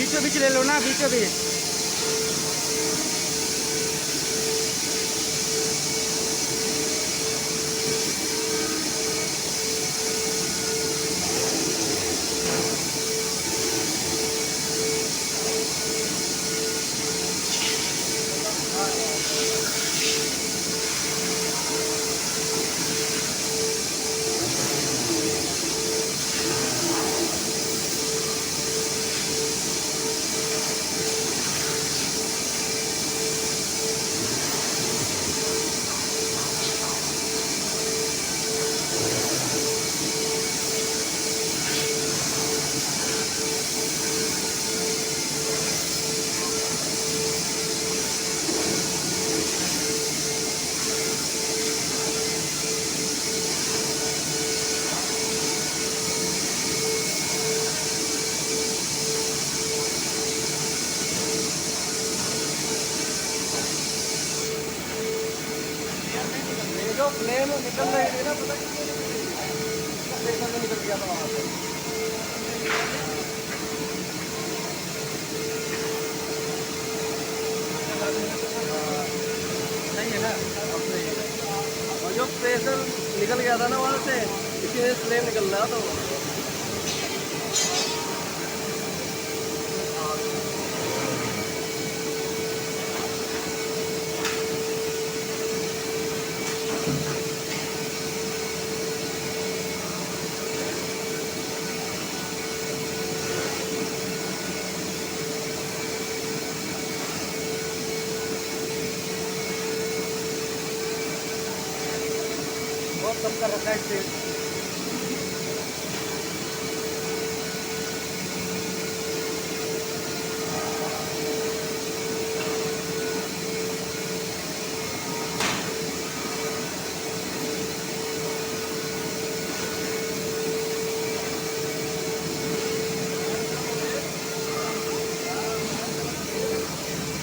बीचों बीच ले लो ना, बीचों बीच। जो प्लेन निकल रही थी ना, पता नहीं निकल गया था वहां से। नहीं है ना, अब सही है। और जो प्रेशर निकल गया था ना वहां से, इसीलिए प्लेन निकल रहा था वो। बहुत कम कर रखा है स्पीड।